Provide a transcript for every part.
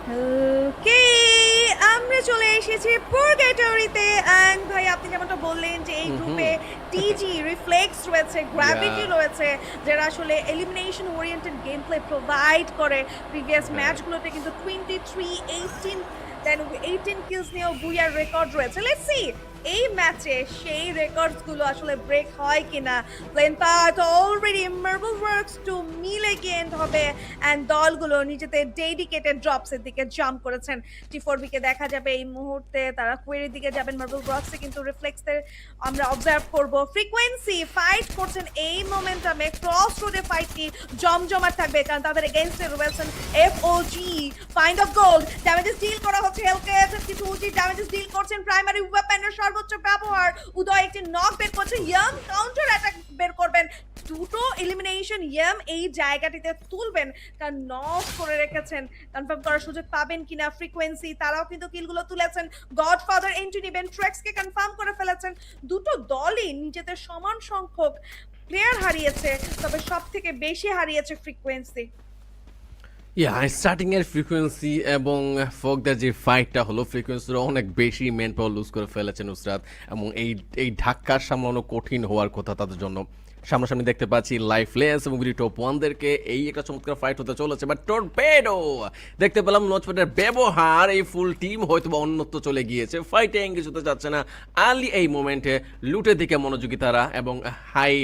ওকে, আমরা চলে এসেছি পুরগাটরিতে। অ্যান্ড ভাই আপনি যেমনটা বললেন যে এই হুম। গ্রুপে টিজি, রিফ্লেক্স রয়েছে, গ্র্যাভিটি ইয়া রয়েছে, যারা আসলে elimination oriented game play provide করে। Previous right. ম্যাচগুলোতে কিন্তু 23-18 দেন 18 কিলস নিয়েও বুইয়ার রেকর্ড রয়েছে। লেটস সি এই ম্যাচে সেই রেকর্ডস গুলো আসলে ব্রেক হয় কিনা। প্লেন পার্ট অলরেডি মার্বেল ওয়ার্কস টু মিলে গেন্ড হবে অ্যান্ড দলগুলো নিজেদের ডেডিকেটেড ড্রপস এর দিকে জাম্প করেছেন। টি4বি কে দেখা যাবে এই মুহূর্তে তারা কোয়েরির দিকে যাবেন। মার্বেল ওয়ার্কসে কিন্তু রিফ্লেক্সের আমরা অবজার্ভ করব। ফ্রিকোয়েন্সি ফাইট করছেন এই মোমেন্টামে। ক্রস রোডে ফাইটটি জমজমাট থাকবে কারণ তাদের এগেইনস্টে রয়েছেন এফওজি। ফাইন্ড অফ গোল্ড ড্যামেজেস ডিল করা হচ্ছে হেলকে। 52জি ড্যামেজেস ডিল করছেন। প্রাইমারি ওয়েপনের সর্বোচ্চ ব্যবহার। উদয় একটি নক বের করছে। ইয়াম কাউন্টার অ্যাটাক বের করবেন। দুটো এলিমিনেশন ইয়াম এই জায়গাটিতে তুলবেন কারণ নক করে রেখেছেন। কনফার্ম করার সুযোগ পাবেন কিনা ফ্রিকোয়েন্সি, তারাও কিন্তু কিলগুলো তুলেছেন। গডফাদার এন্ট্রি নেবেন, ট্রেক্সকে কনফার্ম করে ফেলেছেন। দুটো দলই নিজেদের সমান সংখ্যক প্লেয়ার হারিয়েছে, তবে সব থেকে বেশি হারিয়েছে ফ্রিকোয়েন্সি। স্টার্টিং এর ফ্রিকোয়েন্সি এবং ফোকদের যে ফাইটটা হলো, ফ্রিকোয়েন্সির অনেক বেশি ম্যান পাওয়ার লুজ করে ফেলেছে নুসরাত, এবং এই ধাক্কার সামলানো কঠিন হওয়ার কথা তাদের জন্য। সামনাসামনি দেখতে পাচ্ছি লাইফলেস এবং টপ ওয়ানদেরকে, এই একটা চমৎকার ফাইট হতে চলেছে। বাট টর্পেডো দেখতে পেলাম লঞ্চপ্যাডের ব্যবহার, এই ফুল টিম হয়তো বা অন্যত্র চলে গিয়েছে, ফাইটে এঙ্গেজ হতে যাচ্ছে না। আর্লি এই মোমেন্টে লুটের দিকে মনোযোগী তারা, এবং হাই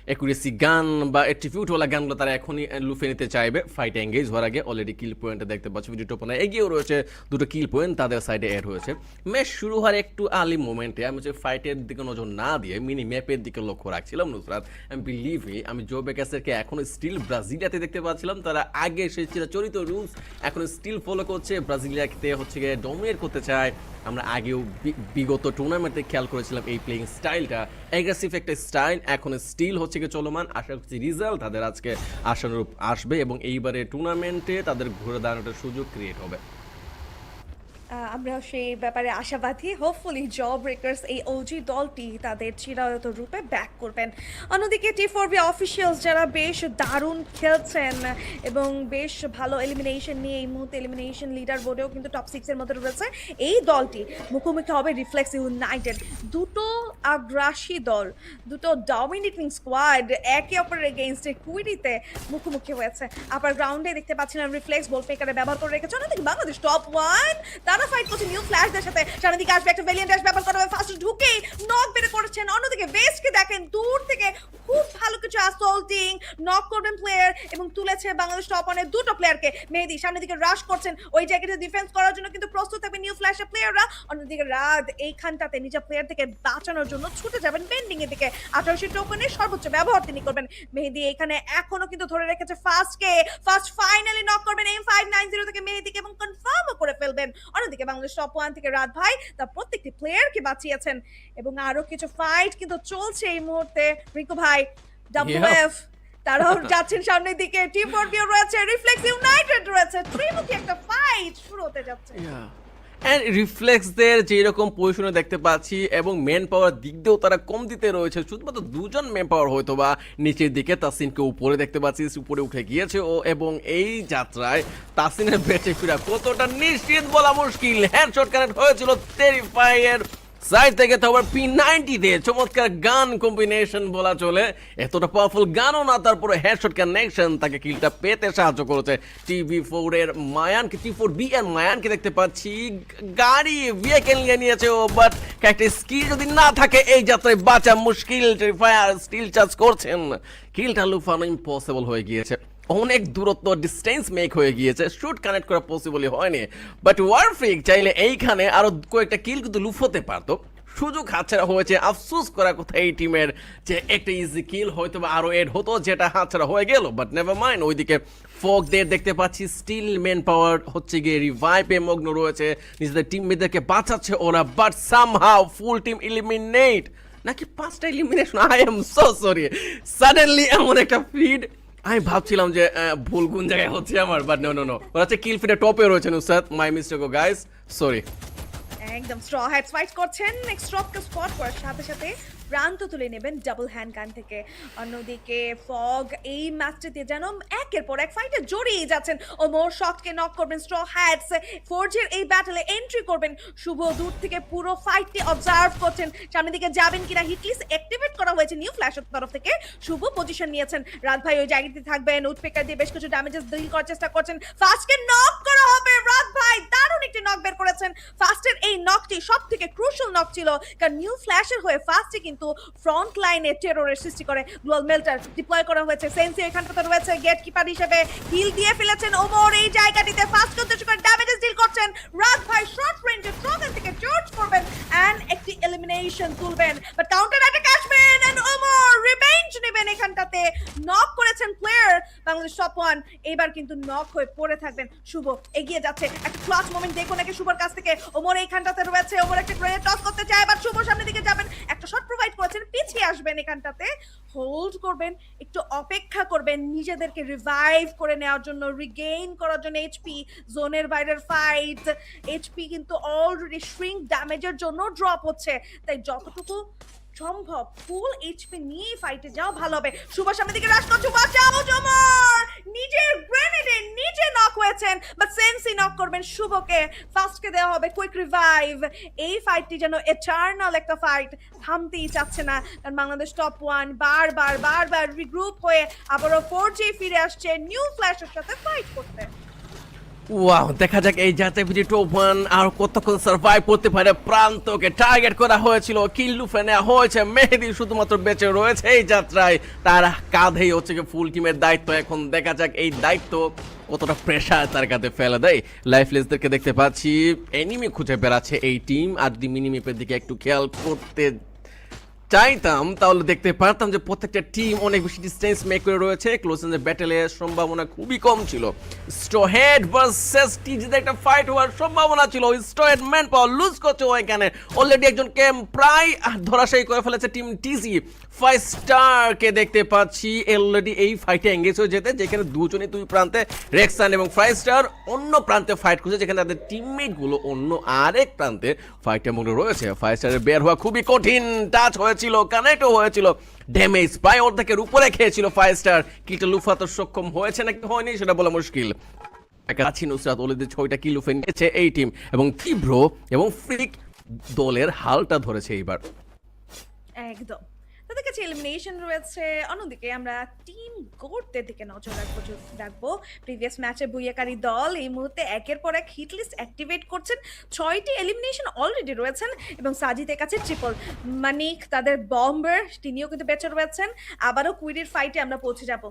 অ্যাকুরেসি গান বা অ্যাট্রিবিউটওয়ালা গানগুলো তারা এখনই লুফে নিতে চাইবে ফাইটে এঙ্গেজ হওয়ার আগে। অলরেডি কিল পয়েন্টে দেখতে পাচ্ছি ভিডিও টোপনে এগিয়েও রয়েছে, দুটো কিল পয়েন্ট তাদের সাইডে অ্যাড হয়েছে। ম্যাচ শুরু হওয়ার একটু আর্লি মোমেন্টে আমি হচ্ছে ফাইটের দিকে নজর না দিয়ে মিনি ম্যাপের দিকে লক্ষ্য রাখছিলাম নুসরাত। আমি বিলিভ আমি জো বেকাসেরকে এখনও স্টিল ব্রাজিলিয়াতে দেখতে পাচ্ছিলাম। তারা আগে এসেছিল চরিত রুলস এখন স্টিল ফলো করছে, ব্রাজিলিয়াতে হচ্ছে গিয়ে ডমিনেট করতে চায়। আমরা আগেও বিগত টুর্নামেন্টে খেয়াল করেছিলাম এই প্লেইং স্টাইলটা, অ্যাগ্রেসিভ একটা স্টাইল এখন স্টিল হচ্ছে গিয়ে চলমান। আশা করছি রিজাল্ট তাদের আজকে আশানুরূপ আসবে এবং এইবারে টুর্নামেন্টে তাদের ঘুরে দাঁড়ানোর সুযোগ ক্রিয়েট হবে। আমরাও সেই ব্যাপারে আশাবাদী। হোপফুলি জব ব্রেকার্স এই ওজি দলটি তাদের চিরায়ত রূপে ব্যাক করবেন। অন্যদিকে টি4বি অফিসিয়ালস যারা বেশ দারুণ খেলছেন এবং বেশ ভালো এলিমিনেশন নিয়ে এই মুহূর্তে এলিমিনেশন লিডার বোর্ডেও কিন্তু টপ 6 এর মধ্যে রয়েছে। এই দলটি মুখোমুখি হবে রিফ্লেক্স ইউনাইটেড। দুটো আগ্রাসী দল, দুটো ডমিনেটিং স্কোয়াড একে অপরের এগেইনস্টে কুইরিতে মুখোমুখি হয়েছে। আপার গ্রাউন্ডে দেখতে পাচ্ছিলাম রিফ্লেক্স বল ফেকারে ব্যবহার করে রেখেছে। অন্যদিকে বাংলাদেশ টপ 1 তারা ফাইট করছে নিউ ফ্ল্যাশদের সাথে। সামনের দিকে আসবে একটা ভেলিয়েন্ট ড্যাশ ব্যবহার করা হবে, ফার্স্ট ঢুকেই নক বের করেছেন। অন্যদিকে বেস্টকে দেখেন দূর থেকে খুব ভালো কিছু আসল্টিং নক করবেন প্লেয়ার এবং তুলেছে বাংলাদেশ টপ ওয়ানের দুটো প্লেয়ারকে। মেহেদী সামনের দিকে রাশ করছেন, ওই জায়গাটা ডিফেন্স করার জন্য কিন্তু প্রস্তুত থাকবে নিউ ফ্ল্যাশের প্লেয়াররা। অন্যদিকে রাত এইখানটাতে নিজের প্লেয়ার থেকে বাঁচানোর জন্য ছুটে যাবেন বেন্ডিং এর দিকে। 1800 টোকেনের সর্বোচ্চ ব্যবহার তিনি করবেন। মেহেদী এখানে এখনো কিন্তু ধরে রেখেছে ফার্স্টকে। ফার্স্ট ফাইনালি নক করবেন M590 থেকে মেহেদীকে এবং কনফার্মও করে ফেলবেন। অন্যদিকে বাংলাদেশ টপ 1 থেকে রাত ভাই তার প্রত্যেকটি প্লেয়ারকে বাঁচিয়েছেন এবং আরো কিছু ফাইট কিন্তু চলছে এই মুহূর্তে। রিঙ্কু ভাই ডাব্লিউএফ তারাও যাচ্ছেন সামনের দিকে। টি4বিও রয়েছে, রিফ্লেক্স ইউনাইটেড রয়েছে, ত্রিমুখী একটা ফাইট শুরু হতে যাচ্ছে। অ্যান্ড রিফ্লেক্সদের যেরকম পজিশনে দেখতে পাচ্ছি এবং ম্যান পাওয়ার দিক দিয়েও তারা কম দিতে রয়েছে, শুধুমাত্র দুজন ম্যান পাওয়ার হয়তো বা নিচের দিকে। তাসিনকে উপরে দেখতে পাচ্ছি, উপরে উঠে গিয়েছে ও, এবং এই যাত্রায় তাসিনের বেঁচে ফেরা কতটা নিশ্চিত বলা মুশকিল। হেডশট কানেক্ট হয়েছিল টেরিফাইয়ের সাইড থেকে, তো আবার P90 দিয়ে চমৎকার গান কম্বিনেশন বলা চলে। এতটা পাওয়ারফুল গানও না, তারপরে হেডশট কানেকশন তাকে কিলটা পেতে সাহায্য করেছে। টি4 এর মায়ানকে, টি4বি এর মায়ানকে দেখতে পাচ্ছি গাড়ি ভেহিকেল নিয়ে নিয়েছে ও, বাট একটা স্কিল যদি না থাকে এই যাত্রায় বাঁচা মুশকিল। টেরিফায়ার স্টিল চার্জ করছেন, কিলটা লুফানো ইম্পসিবল হয়ে গিয়েছে। অনেক দূরত্ব ডিস্টেন্স মেক হয়ে গিয়েছে, শুট কানেক্ট করা পসিবলই হয়নি। বাট ওয়ারফ্রিক চাইলে এইখানে আরো কয়েকটা কিল কিন্তু লুফ হতে পারতো, সুযোগ হাতছাড়া হয়েছে। আফসোস করার কথা এই টিমের যে একটা ইজি কিল হয়তো বা আরো এড হতো, যেটা হাতছাড়া হয়ে গেল। But never mind. ওইদিকে ফোকদের দেখতে পাচ্ছি স্টিল ম্যান পাওয়ার হচ্ছে গিয়ে রিভাইভে মগ্ন রয়েছে, নিজেদের টিমমেটদেরকে বাঁচাচ্ছে ওরা। But somehow full team eliminate, নাকি 5টা elimination, I am so sorry. Suddenly এমন একটা ফিড, আমি ভাবছিলাম যে ভুল কোন জায়গায় হচ্ছে আমার, বাট নো নো নো, ওরা হচ্ছে কিল ফিডে টপে রয়েছে Nusrat. My mistake oh guys, sorry. একদম স্ট্র হেডস ফাইট করছেন। নেক্সট স্ট্রককে স্পট করার সাথে সাথে প্রান্ত তুলে নেবেন ডাবল হ্যান্ড গান থেকে। অন্যদিকে ফগ এই ম্যাচটিতে যেন একের পর এক ফাইটে জড়িয়ে যাচ্ছেন। ওমর শটকে নক করবেন, স্ট্র হ্যাটস ফোর্জের এই ব্যাটলে এন্ট্রি করবেন। শুভ দূর থেকে পুরো ফাইটটি অবজার্ভ করছেন, সামনের দিকে যাবেন কিনা। হিটলিস অ্যাক্টিভেট করা হয়েছে নিউ ফ্ল্যাশের তরফ থেকে। শুভ পজিশন নিয়েছেন, রাত ভাই ওই জায়গাতে থাকবেন, উৎপেকার দিয়ে বেশ কিছু ড্যামেজেস ডিল করার চেষ্টা করছেন। ফাস্টকে নক করা হবে, রাত ভাই দারুণ একটি নক বের করেছেন। ফাস্টের এই নকটি সব থেকে ক্রুশাল নক ছিল, কারণ নিউ ফ্ল্যাশের হয়ে ফাস্টে কিন্তু ফ্রন্ট লাইনে টেররের সৃষ্টি করে। গ্লোয়াল মেল্টার ডিপ্লয় করা হয়েছে, সেন্সি এখানটাতে রয়েছে গেট কিপার হিসেবে, হিল দিয়ে ফেলেছেন ওমর এই জায়গাটিতে। ফাস্ট করতে শুরু করে ড্যামেজেস ডিল করছেন। রাত ভাই শর্ট রেঞ্জে ট্রগন থেকে চার্জ করবেন এন্ড একটি এলিমিনেশন তুলবেন, বাট কাউন্টার অ্যাটাক আসবেন এন্ড ওমর রিভেঞ্জ নেবেন। এখানটাতে নক করেছেন প্লেয়ার বাংলাদেশ টপ 1, এবার কিন্তু নক হয়ে পড়ে থাকবেন। শুভ এগিয়ে যাচ্ছে, একটা ক্লাচ মোমেন্ট দেখুন নাকি শুভর কাছ থেকে। ওমর এইখানটাতে রয়েছে, ওমর একটা গ্রেনেড টস করতে চায়, বাট শুভ সামনের দিকে যাবেন, একটা শট প্রোভাইড করেছেন, পিছিয়ে আসবেন। এখানটাতে হোল্ড করবেন, একটু অপেক্ষা করবেন নিজেদেরকে রিভাইভ করে নেওয়ার জন্য, রিগেইন করার জন্য। এইচপি জোনের বাইরের ফাইট, এইচপি কিন্তু অলরেডি শ্রিঙ্ক ড্যামেজের জন্য ড্রপ হচ্ছে, তাই যতটুকু সম্ভব ফুল এইচপি নিয়ে ফাইটে যাও ভালো হবে। শুভ সামনের দিকে রাশ করছে, বাঁচাও জমর, নিজের গ্রেনেডে নিজে নক হয়েছেন, বাট সেন্সি নক করবেন শুভকে। ফার্স্টকে দেওয়া হবে কুইক রিভাইভ। এই ফাইটটি যেন এটার্নাল একটা ফাইট, থামতেই চাচ্ছে না, কারণ বাংলাদেশ টপ 1 বারবার রিগ্রুপ হয়ে আবারও 4G ফিরে আসছে নিউ ফ্ল্যাশের সাথে ফাইট করতে। ওয়াও, দেখা যাক এই জাতীয় টপ 1 আর কতক্ষণ সার্ভাইভ করতে পারে। প্রান্তকে টার্গেট করা হয়েছিল, কিল লুফে নেওয়া হয়েছে, মেহেদি শুধুমাত্র বেঁচে রয়েছে এই যাত্রায়। তার কাঁধেই হচ্ছে কি ফুল টিমের দায়িত্ব। এখন দেখা যাক এই দায়িত্ব কতটা প্রেশার তার কাঁধে ফেলে দেয়। লাইফলেসদেরকে দেখতে পাচ্ছি, এনিমি খুঁজে বেড়াচ্ছে এই টিম। আর যদি মিনিমেপের দিকে একটু খেয়াল করতে চাইতাম তাহলে দেখতে পারতাম যে প্রত্যেকটা টিম অনেক বেশি ডিস্টেন্স মেক করে রয়েছে। ক্লোজ রেঞ্জে ব্যাটেলের সম্ভাবনা খুবই কম ছিল। স্টোহেড ভার্সেস টিজিতে একটা ফাইট হওয়ার সম্ভাবনা ছিল। স্টোহেড ম্যান পাওয়ার লুজ করছে এখানে, অলরেডি একজনকে প্রায় ধরাশায়ী করে ফেলেছে টিম টিজি। 5 স্টারকে দেখতে পাচ্ছি অলরেডি এই ফাইটে এঙ্গেজ হয়ে যেতে, যেখানে দুজনই দুই প্রান্তে রেক্সান এবং 5 স্টার অন্য প্রান্তে ফাইট করছে, যেখানে তাদের টিমমেট গুলো অন্য আরেক প্রান্তে ফাইটের মধ্যে রয়েছে। 5 স্টারের বের হওয়া খুবই কঠিন, টাচ হয়েছিল, কানেক্টও হয়েছিল, ড্যামেজ প্রায় অর্ধেকের উপরে খেয়েছিল 5 স্টার। কিটা লুফাতে সক্ষম হয়েছে নাকি হয়নি সেটা বলা মুশকিল। কাছি নুসরাত অলরেডি 6টা কিল লুফে নিয়েছে এই টিম, এবং তীব্র এবং ফ্রিক দলের হালটা ধরেছে এইবার একদম, তাদের কাছে এলিমিনেশন রয়েছে। অন্যদিকে আমরা টিম গোটদের দিকে নজর রাখবো। প্রিভিয়াস ম্যাচে বুইয়াকারী দল এই মুহূর্তে একের পর এক হিট লিস্ট অ্যাক্টিভেট করছেন, 6টি এলিমিনেশন অলরেডি রয়েছেন, এবং সাজিদের কাছে ট্রিপল। মানিক তাদের বম্বার, তিনিও কিন্তু বেঁচে রয়েছেন। আবারও কুইরির ফাইটে আমরা পৌঁছে যাব।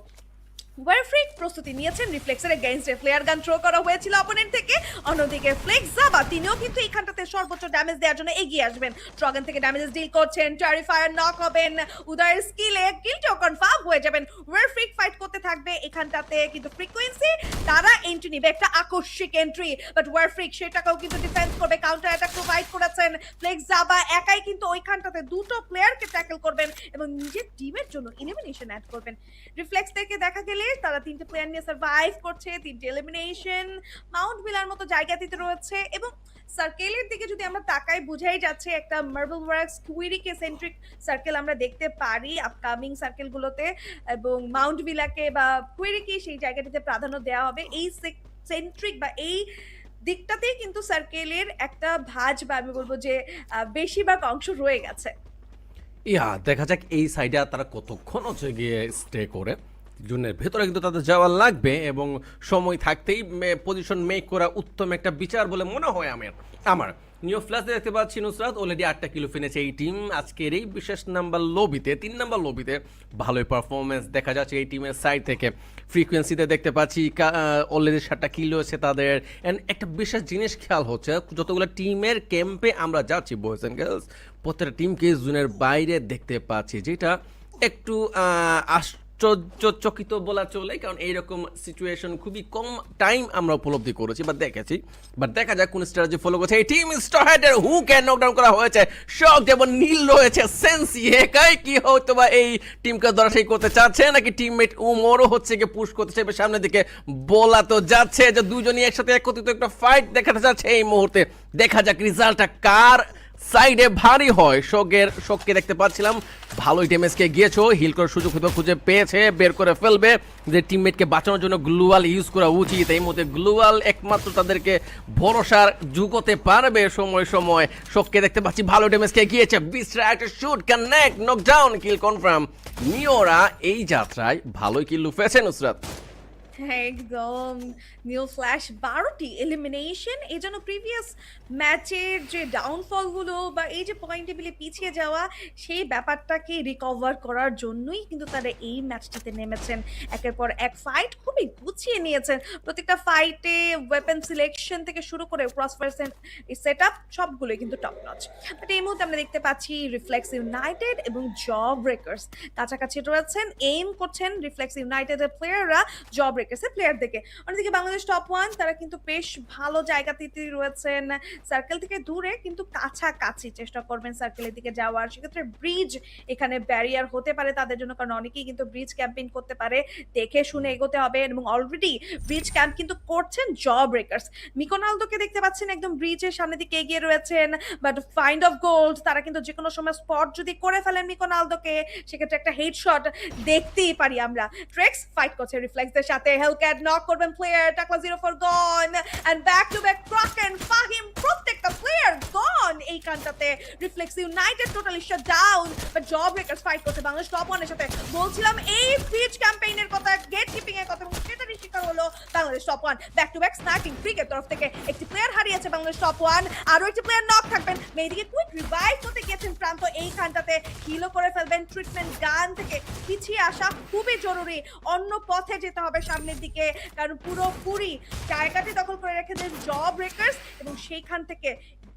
ওয়ারফ্রিক প্রস্তুতি নিয়েছেন, রিফ্লেক্সের এগেইনস্টে ফ্লেয়ার গান থ্রো করা হয়েছিল অপোনেন্ট থেকে। অন্যদিকে ফ্লেক্স জাবা তিনিও কিন্তু এইখানটাতে সর্বোচ্চ ড্যামেজ দেওয়ার জন্য এগিয়ে আসবেন। ট্রগন থেকে ড্যামেজ ডিল করছেন, টেরিফায়ার নক হবেন, উদয়ের স্কিলে কিলটাও কনফার্ম হয়ে যাবেন। ওয়ারফ্রিক ফাইট করতে থাকবে এখানটাতে, কিন্তু ফ্রিকোয়েন্সি তারা এন্ট্রি নিবে, একটা আকস্মিক এন্ট্রি, বাট ওয়ারফ্রিক সেটাকেও কিন্তু ডিফেন্স করবে, কাউন্টার অ্যাটাক প্রোভাইড করেছেন। ফ্লেক্স জাবা একাই কিন্তু ওইখানটাতে দুটো প্লেয়ারকে ট্যাকল করবেন এবং নিজের টিমের জন্য এলিমিনেশন অ্যাড করবেন। রিফ্লেক্স থেকে দেখা গেলে তারা 3টে প্লেয়ার নিয়ে সার্ভাইভ করছে, 3টে এলিমিনেশন মাউন্ট বিলার মতো জায়গাটিতে রয়েছে। এবং সার্কেলের দিকে যদি আমরা তাকাই, বুঝাই যাচ্ছে একটা মার্বেল ওয়ার্কস কুইরিকে সেন্ট্রিক সার্কেল আমরা দেখতে পারি আপকামিং সার্কেলগুলোতে, এবং মাউন্ট বিলাকে বা কুইরিকে সেই জায়গাটিতে প্রাধান্য দেওয়া হবে। এই সেন্ট্রিক বা এই দিকটাতেই কিন্তু সার্কেলের একটা ভাঁজ বা আমি বলবো যে বেশিরভাগ অংশ রয়ে গেছে। দেখা যাক এই সাইডে তারা কতক্ষণ হচ্ছে গিয়ে স্টে করে। জুনের ভেতরে কিন্তু তাদের যাওয়া লাগবে, এবং সময় থাকতেই পজিশন মেক করা উত্তম একটা বিচার বলে মনে হয় আমার। নিউ ফ্ল্যাশ দেখতে পাচ্ছি নুসরাত অলরেডি 8টা কিলো ফিনেছে এই টিম আজকের এই বিশেষ নাম্বার লবিতে, 3 নাম্বার লবিতে ভালোই পারফরমেন্স দেখা যাচ্ছে এই টিমের সাইড থেকে। ফ্রিকোয়েন্সিতে দেখতে পাচ্ছি অলরেডি 7টা কিলো আছে তাদের। অ্যান্ড একটা বিশেষ জিনিস খেয়াল হচ্ছে, যতগুলো টিমের ক্যাম্পে আমরা যাচ্ছি বয়েজ অ্যান্ড গার্লস, প্রত্যেকটা টিমকে জোনের বাইরে দেখতে পাচ্ছি, যেটা একটু চকিত বলা চলে, কারণ এইরকম সিচুয়েশন খুবই কম টাইম আমরা উপলব্ধি করেছি বা দেখেছি। বাট দেখা যাক কোন স্ট্র্যাটেজি ফলো করছে এই টিম। স্টারহেডের হুকে নকডাউন করা হয়েছে, শক যেমন নীল রয়েছে, সেন্সি একাই কি হয়তো বা এই টিমকে ধরাশায়ী করতে চাচ্ছে, নাকি টিমমেট উমরও হচ্ছে গিয়ে পুশ করতে চাইবে সামনের দিকে। বলা তো যাচ্ছে যে দুজনই একসাথে একত্রিত একটা ফাইট দেখাতে যাচ্ছে এই মুহূর্তে। দেখা যাক রেজাল্টটা কার সাইডে ভারী হয়। শোককে দেখতে পাচ্ছিলাম ভালোই ড্যামেজকে গিয়েছো, হিল করার সুযোগ হয়তো খুঁজে পেয়েছে, বের করে ফেলবে যে টিমমেটকে বাঁচানোর জন্য গ্লুয়াল ইউজ করা উচিত। এই মধ্যে গ্লুয়াল একমাত্র তাদেরকে ভরসার যুগতে পারবে সময় সময়। শোককে দেখতে পাচ্ছি ভালো ড্যামেজকে গিয়েছে, বিশ্রা একটা shoot connect, knockdown, kill confirm. নিওরা এই যাত্রায় ভালোই কিল লুফেছে নুসরাত। একদম নিউ ফ্ল্যাশ 12টি এলিমিনেশন। এই জন্য প্রিভিয়াস ম্যাচের যে ডাউনফলগুলো বা এই যে পয়েন্ট টেবিলে পিছিয়ে যাওয়া সেই ব্যাপারটাকে রিকভার করার জন্যই কিন্তু তারা এই ম্যাচটিতে নেমেছেন। একের পর এক ফাইট খুবই গুছিয়ে নিয়েছেন, প্রত্যেকটা ফাইটে ওয়েপন সিলেকশন থেকে শুরু করে ক্রসফায়ার সেট আপ সবগুলোই কিন্তু টপ নচ। বাট এই মুহূর্তে আমরা দেখতে পাচ্ছি রিফ্লেক্স ইউনাইটেড এবং জব ব্রেকার্স কাছাকাছি রয়েছেন, এইম করছেন রিফ্লেক্স ইউনাইটেডের প্লেয়াররা জব ব্রেকার্সের প্লেয়ার থেকে। অন্যদিকে বাংলাদেশ টপ ওয়ান তারা কিন্তু বেশ ভালো জায়গাতে রয়েছেন, সার্কেল থেকে দূরে কিন্তু কাছাকাছি চেষ্টা করবেন সার্কেলের দিকে যাওয়ার। সেক্ষেত্রে ব্রিজ এখানে ব্যারিয়ার হতে পারে তাদের জন্য, কারণ অনেকেই কিন্তু ব্রিজ ক্যাম্পেইন করতে পারে, দেখে শুনে এগোতে হবে। এবং অলরেডি ব্রিজ ক্যাম্প কিন্তু করছেন জব ব্রেকার্স। মিকোনালদোকে দেখতে পাচ্ছেন একদম ব্রিজের সামনের দিকে এগিয়ে রয়েছেন, বাট ফাইন্ড অফ গোল্ড তারা কিন্তু যে কোনো সময় স্পট যদি করে ফেলেন মিকোনালদোকে, সেক্ষেত্রে একটা হেডশট দেখতেই পারি আমরা। ট্রেক্স ফাইট করছে রিফ্লেক্সদের সাথে, হেলক্যাট নক করবেন প্লেয়ার, টাকলা 0-4 gone, and back to back ক্রাকেন, ফাহিম, প্রত্যেকটা প্লেয়ার গন এই কানটাতে। Reflex united totally shut down, but job breakers fight করছে বাংলাদেশ টপ ওয়ানের সাথে। বলছিলাম এই ব্রিজ ক্যাম্পেইনের কথা, গেট কিপিং এর কথা, এবং সেটারই শিকার হলো Bangladesh top one. Back to back sniping ফ্রিকের তরফ থেকে একটি প্লেয়ার হারিয়েছে বাংলাদেশ টপ ওয়ান, আরো একটি প্লেয়ার নক থাকবেন। মেয়েদিকে কুইক রিভাইভ করতে গিয়েছেন প্রান্ত এই খানটাতে, হিলও করে ফেলবেন। ট্রিটমেন্ট গান থেকে পিছিয়ে আসা খুবই জরুরি, অন্য পথে যেতে হবে সামনের দিকে, কারণ পুরোপুরি জায়গাটি দখল করে রেখেছেন জব ব্রেকার্স, এবং সেইখান থেকে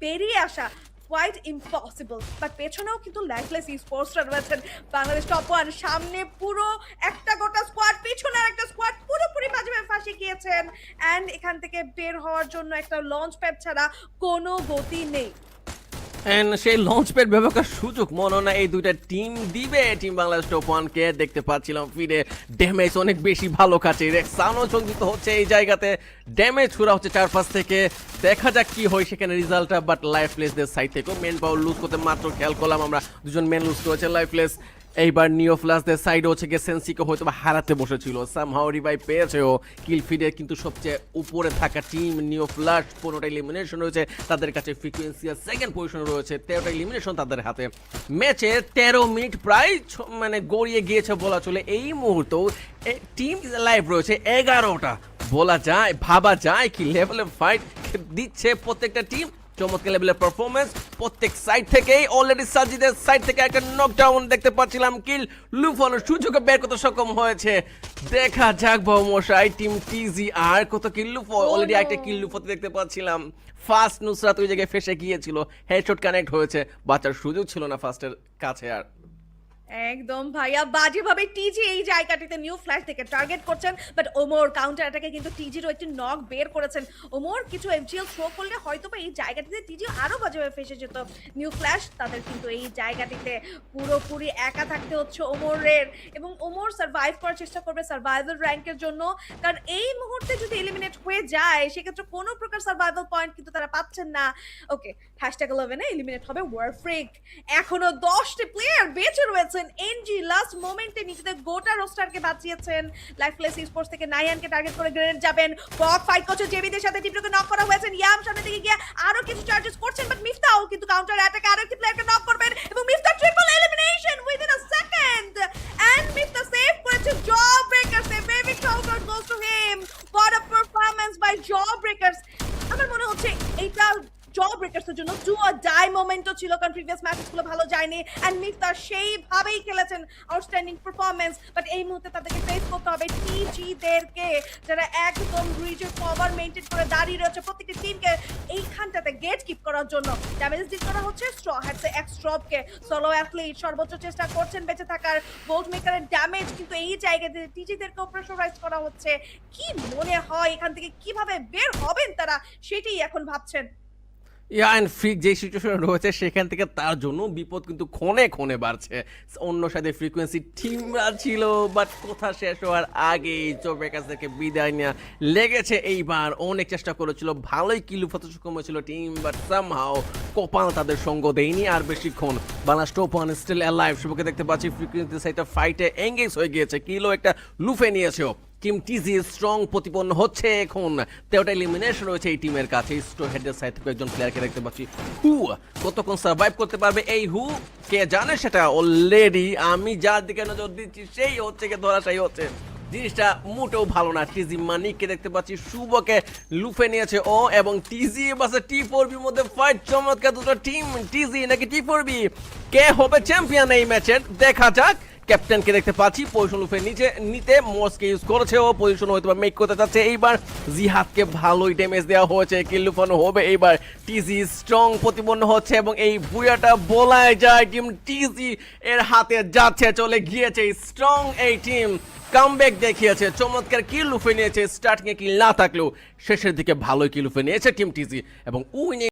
বেরিয়ে আসা কোয়াইট ইম্পসিবল। বাট পেছনেও কিন্তু লাইফলেস স্পোর্টসরা রয়েছেন বাংলাদেশ টপ ওয়ান। সামনে পুরো একটা গোটা স্কোয়াড, পিছনে একটা স্কোয়াড পুরোপুরি মাঝে ফাঁসে গিয়েছেন, অ্যান্ড এখান থেকে বের হওয়ার জন্য একটা লঞ্চ প্যাড ছাড়া কোনো গতি নেই। সেই লঞ্চ প্যাড ব্যবহার সুযোগ মনে না এই দুইটা টিম দিবে। টিম বাংলাদেশ টপ ওয়ানকে দেখতে পাচ্ছিলাম ফিরে ড্যামেজ অনেক বেশি ভালো কাছে, রেক্সানও চঞ্চিত হচ্ছে এই জায়গাতে, ড্যামেজ ছুড়া হচ্ছে চারপাশ থেকে। দেখা যাক কি হয় সেখানে রিজাল্টটা। বাট লাইফলেসদের সাইড থেকেও মেন পাওয়ার লুজ করতে মাত্র খেয়াল করলাম আমরা, দুজন মেন লুজ করেছে লাইফলেস। এইবার নিও ফ্লাসদের সাইডে হচ্ছে গিয়ে সেন্সিকে হয়তো হারাতে বসেছিল, সামহাও রিভাইভ পেয়েছে ও কিল ফিডে, কিন্তু সবচেয়ে উপরে থাকা টিম নিও ফ্লাস 15টা এলিমিনেশন রয়েছে তাদের কাছে, ফ্রিকোয়েন্সি সেকেন্ড পজিশন রয়েছে, 13টা এলিমিনেশন তাদের হাতে। ম্যাচে 13 মিনিট প্রায় মানে গড়িয়ে গিয়েছে বলা চলে। এই মুহূর্তেও টিম লাইভ রয়েছে 11টা, বলা যায় ভাবা যায় কি লেভেলের ফাইট দিচ্ছে প্রত্যেকটা টিম। চমৎকার লেভেলের পারফরমেন্স প্রত্যেক সাইড থেকেই। অলরেডি সাজিদের সাইড থেকে একটা নকডাউন দেখতে পাচ্ছিলাম, কিল লুফানোর সুযোগে বের করতে সক্ষম হয়েছে। দেখা যাক মশাই টিম টিজি আর কত কিল লুফো। অলরেডি একটা কিল লুফোতে দেখতে পাচ্ছিলাম। ফার্স্ট নুসরাত ওই জায়গায় ফেসে গিয়েছিল, হেডশট কানেক্ট হয়েছে, বাঁচার সুযোগ ছিল না ফার্স্টের কাছে আর। একদম ভাইয়া বাজেভাবে টিজি এই জায়গাটিতে নিউ ফ্ল্যাশ থেকে টার্গেট করছেন, বাট ওমর কাউন্টার অ্যাটাকে কিন্তু টিজিরও একটি নক বের করেছেন। ওমর কিছু এফজিএল থ্রো করলে হয়তো বা এই জায়গাটিতে টিজি আরো বাজেভাবে ফেসে যেত। নিউ ফ্ল্যাশ তাদের কিন্তু এই জায়গাটিতে পুরোপুরি একা থাকতে হচ্ছে ওমরের, এবং ওমর সার্ভাইভ করার চেষ্টা করবে সার্ভাইভাল র্যাঙ্কের জন্য, কারণ এই মুহূর্তে যদি এলিমিনেট হয়ে যায় সেক্ষেত্রে কোনো প্রকার সার্ভাইভাল পয়েন্ট কিন্তু তারা পাচ্ছেন না। ওকে, #11 এ এলিমিনেট হবে ওয়ারফ্রিক। এখনো 10টি প্লেয়ার বেঁচে রয়েছে। এনজি লাস্ট মোমেন্টে নিজেদের গোটা রোস্টারকে বাঁচিয়েছেন। লাইফলেস স্পোর্টস থেকে নাইয়ানকে টার্গেট করে গ্রেনেড যাবেন, বক ফাইট করছে জেবিদের সাথে, টিপলোকে নক করা হয়েছে। ইয়াম সামনে দিকে গিয়ে আরো কিছু চার্জেস করছেন, বাট মিফতাও কিন্তু কাউন্টার অ্যাটাকে আরো একটি প্লেয়ারকে নক করবেন, এবং Mifta triple elimination within a second, and Mifta save করেছে job breakers. A baby shoulder goes to him. What a performance by job breakers. আমার মনে হচ্ছে এইটা জব ব্রেকার্সের জন্য ডু অর ডাই মোমেন্টও ছিল, কারণ প্রিভিয়াস ম্যাচেসগুলো ভালো যায়নি, এন্ড মিফতা সেইভাবেই খেলেছেন, আউটস্ট্যান্ডিং পারফরম্যান্স। বাট এই মুহূর্তে তাদেরকে ফেস করতে হবে টিজিদেরকে, যারা একদম ব্রিজের কভার মেইনটেইন করে দাঁড়িয়ে রয়েছে প্রত্যেকটি টিমকে এইখানটাতে গেট কিপ করার জন্য। ড্যামেজ ডিল করা হচ্ছে স্ট্র হ্যাটসে এক্স ড্রপকে। সোলো অ্যাথলিট সর্বোচ্চ চেষ্টা করছেন বেঁচে থাকার। বোল্ট মেকারের ড্যামেজ কিন্তু এই জায়গাতে টিজিদেরকেও প্রেশারাইজ করা হচ্ছে। কি মনে হয় এখান থেকে কিভাবে বের হবেন তারা, সেটাই এখন ভাবছেন। অ্যান্ড ফ্রিক যে সিচুয়েশনে রয়েছে সেখান থেকে তার জন্য বিপদ কিন্তু ক্ষণে ক্ষণে বাড়ছে। অন্য সাথে ফ্রিকোয়েন্সি টিমরা ছিল, বাট কথা শেষ হওয়ার আগেই চোপের কাছ থেকে বিদায় নেওয়া লেগেছে। এইবার অনেক চেষ্টা করেছিল, ভালোই কিলু ফতে সক্ষম হয়েছিল টিম, বাট সামহাও কপাল তাদের সঙ্গ দেয়নি আর বেশিক্ষণ। Bangladesh top one still alive, শুভকে দেখতে পাচ্ছি ফ্রিকোয়েন্সি সাইডটা ফাইটে এঙ্গেজ হয়ে গিয়েছে, কিলো একটা লুফে নিয়েছেও। টিম টিজি স্ট্রং প্রতিপন্ন হচ্ছে এখন, তেরোটা এলিমিনেশন রয়েছে এই টিমের কাছে। স্টো হেডের সাইড থেকে একজন প্লেয়ারকে দেখতে পাচ্ছি, হু কতক্ষণ সার্ভাইভ করতে পারবে এই হু কে জানে সেটা। অলরেডি আমি যার দিকে নজর দিচ্ছি সেই হচ্ছে কে ধরাশায়ী হচ্ছে, জিনিসটা মোটেও ভালো না। টিজি মানিককে দেখতে পাচ্ছি, শুভকে লুফে নিয়েছে ও, এবং টিজি বাসে টি4বির মধ্যে ফাইট। চমৎকার দুটো টিম, টিজি নাকি টি4বি, কে হবে চ্যাম্পিয়ন এই ম্যাচের দেখা যাক। ক্যাপ্টেনকে দেখতে পাচ্ছি পজিশন লুফে নিতে মসকে ইউজ করেছে ও, পজিশন হয়তো মেক করতে যাচ্ছে এইবার। জিহাদকে ভালোই ড্যামেজ দেওয়া হয়েছে, কিল লুফানো হবে এইবার। টিজি স্ট্রং প্রতিপন্ন হচ্ছে এবং এই বুয়াটা বলাই যায় টিম টিজি এর হাতে যাচ্ছে, চলে গিয়েছে স্ট্রং এই টিম। কামব্যাক দেখিয়েছে, চমৎকার কিল লুফে নিয়েছে। স্টার্টিংয়ে কিল না থাকলেও শেষের দিকে ভালোই কিল লুফে নিয়েছে টিম টিজি এবং উইনিং